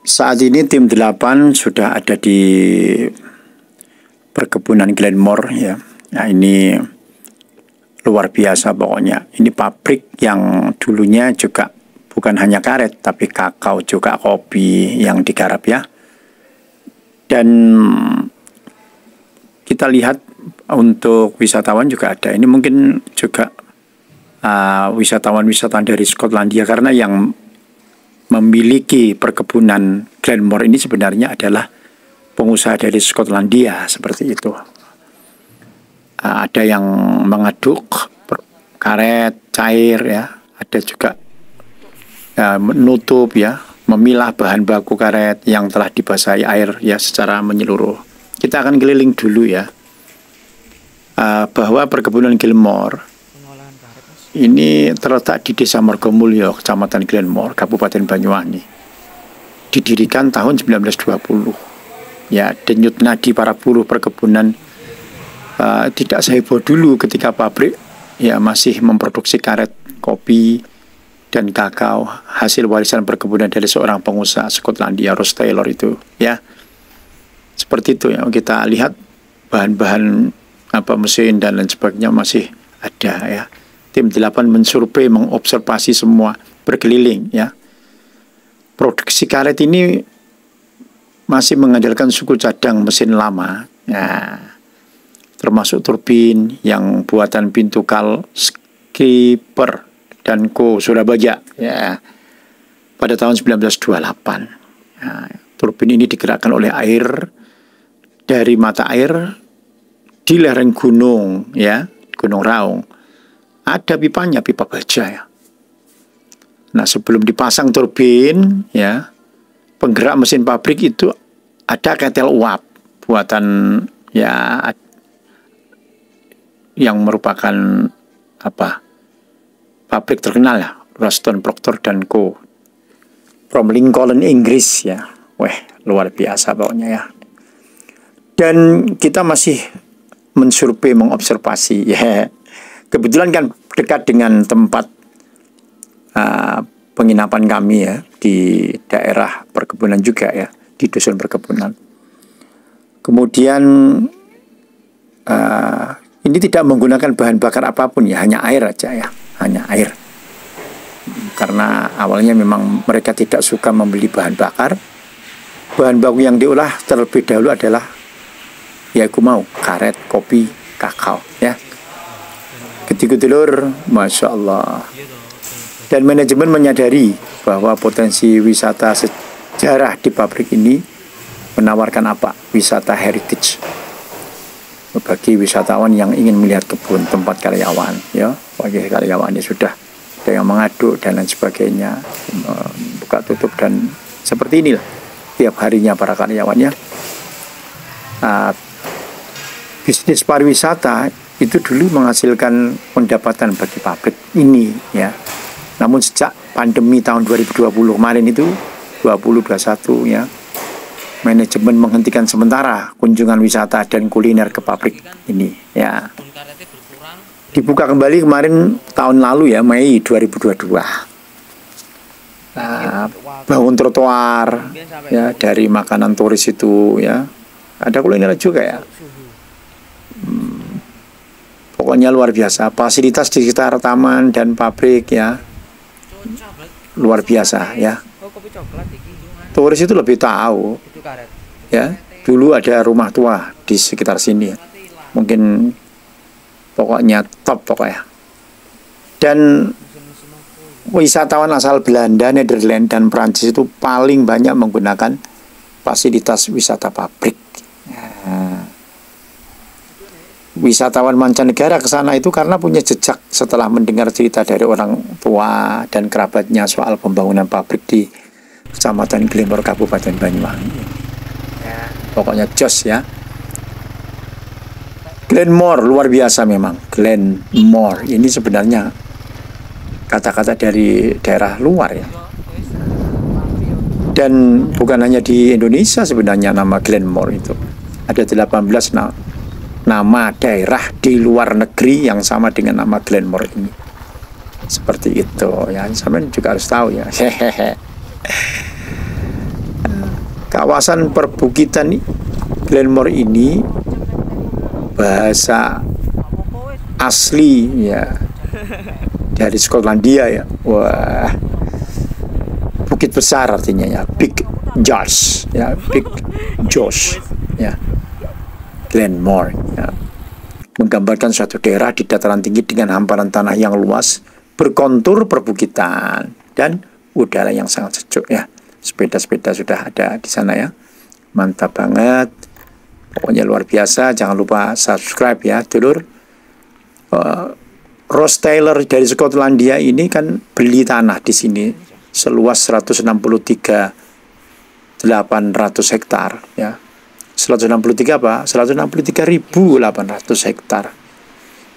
Saat ini tim 8 sudah ada di perkebunan Glenmore ya. Nah, ini luar biasa pokoknya. Ini pabrik yang dulunya juga bukan hanya karet tapi kakao juga, kopi yang digarap ya. Dan kita lihat untuk wisatawan juga ada. Ini mungkin juga wisatawan-wisatawan dari Skotlandia, karena yang memiliki perkebunan Glenmore ini sebenarnya adalah pengusaha dari Skotlandia, seperti itu. Ada yang mengaduk karet cair ya, ada juga menutup ya, memilah bahan baku karet yang telah dibasahi air ya secara menyeluruh. Kita akan keliling dulu ya, bahwa perkebunan Glenmore ini terletak di Desa Margomulyo, Kecamatan Glenmore, Kabupaten Banyuwangi. Didirikan tahun 1920. Ya, denyut nadi para buruh perkebunan tidak seheboh dulu ketika pabrik ya masih memproduksi karet, kopi, dan kakao, hasil warisan perkebunan dari seorang pengusaha Skotlandia, Ross Taylor itu ya. Seperti itu ya, kita lihat bahan-bahan mesin dan lain sebagainya masih ada ya. Tim 8 mensurvei, mengobservasi semua, berkeliling ya. Produksi karet ini masih mengandalkan suku cadang mesin lama ya, termasuk turbin yang buatan Pintu Kal, Skipper dan Co. Surabaya ya, pada tahun 1928 ya. Turbin ini digerakkan oleh air dari mata air di lereng gunung ya, Gunung Raung. Ada pipanya, pipa baja ya. Nah, sebelum dipasang turbin ya, penggerak mesin pabrik itu ada ketel uap buatan ya, yang merupakan pabrik terkenal ya, Ruston Proctor dan Co. From Lincoln, Inggris ya. Wah, luar biasa pokoknya ya. Dan kita masih mensurvei, mengobservasi ya. Kebetulan kan dekat dengan tempat penginapan kami ya, di daerah perkebunan juga ya, di dusun perkebunan. Kemudian ini tidak menggunakan bahan bakar apapun ya, hanya air aja ya, hanya air. Karena awalnya memang mereka tidak suka membeli bahan bakar. Bahan baku yang diolah terlebih dahulu adalah ya aku mau karet, kopi, kakao ya. Ketika dulur, Masya Allah. Dan manajemen menyadari bahwa potensi wisata sejarah di pabrik ini menawarkan wisata heritage bagi wisatawan yang ingin melihat kebun, tempat karyawan ya, bagi karyawannya sudah ada yang mengaduk dan lain sebagainya, buka tutup dan seperti inilah tiap harinya para karyawannya. Bisnis pariwisata itu dulu menghasilkan pendapatan bagi pabrik ini ya. Namun sejak pandemi tahun 2020 kemarin itu 2021 ya, manajemen menghentikan sementara kunjungan wisata dan kuliner ke pabrik ini ya. Dibuka kembali kemarin tahun lalu ya, Mei 2022. Bangun trotoar ya, dari makanan turis itu ya. Ada kuliner juga ya. Pokoknya luar biasa, fasilitas di sekitar taman dan pabrik ya, luar biasa ya. Turis itu lebih tahu ya, dulu ada rumah tua di sekitar sini, mungkin pokoknya top pokoknya. Dan wisatawan asal Belanda, Nederland dan Prancis itu paling banyak menggunakan fasilitas wisata pabrik ya. Wisatawan mancanegara ke sana itu karena punya jejak setelah mendengar cerita dari orang tua dan kerabatnya soal pembangunan pabrik di Kecamatan Glenmore, Kabupaten Banyuwangi. Ya, pokoknya jos ya. Glenmore luar biasa memang. Glenmore ini sebenarnya kata-kata dari daerah luar ya. Dan bukan hanya di Indonesia sebenarnya nama Glenmore itu. Ada 18 nama daerah di luar negeri yang sama dengan nama Glenmore ini. Seperti itu ya, sampean juga harus tahu ya. kawasan perbukitan Glenmore ini bahasa asli ya dari Skotlandia ya. Wah, bukit besar artinya ya, Big Josh ya, Big Josh ya, Glenmore ya, menggambarkan suatu daerah di dataran tinggi dengan hamparan tanah yang luas, berkontur perbukitan dan udara yang sangat sejuk ya. Sepeda-sepeda sudah ada di sana ya, mantap banget, pokoknya luar biasa. Jangan lupa subscribe ya, dulur. Ross Taylor dari Skotlandia ini kan beli tanah di sini seluas 163.800 hektar ya. 163 apa? 163.800 hektar.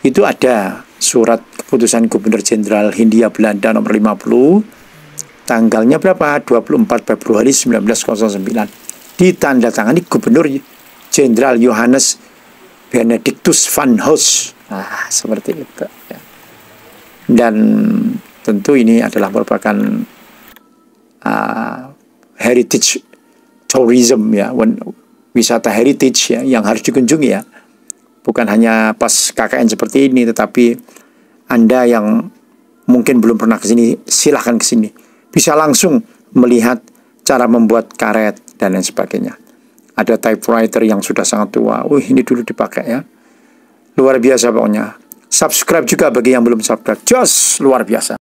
Itu ada surat keputusan Gubernur Jenderal Hindia Belanda nomor 50 tanggalnya berapa? 24 Februari 1909. Ditandatangani Gubernur Jenderal Johannes Benedictus van Hoos. Nah, seperti itu ya. Dan tentu ini adalah merupakan heritage tourism ya, wisata heritage ya, yang harus dikunjungi ya. Bukan hanya pas KKN seperti ini, tetapi Anda yang mungkin belum pernah ke sini, silahkan ke sini. Bisa langsung melihat cara membuat karet dan lain sebagainya. Ada typewriter yang sudah sangat tua. Ini dulu dipakai ya. Luar biasa pokoknya. Subscribe juga bagi yang belum subscribe. Just luar biasa.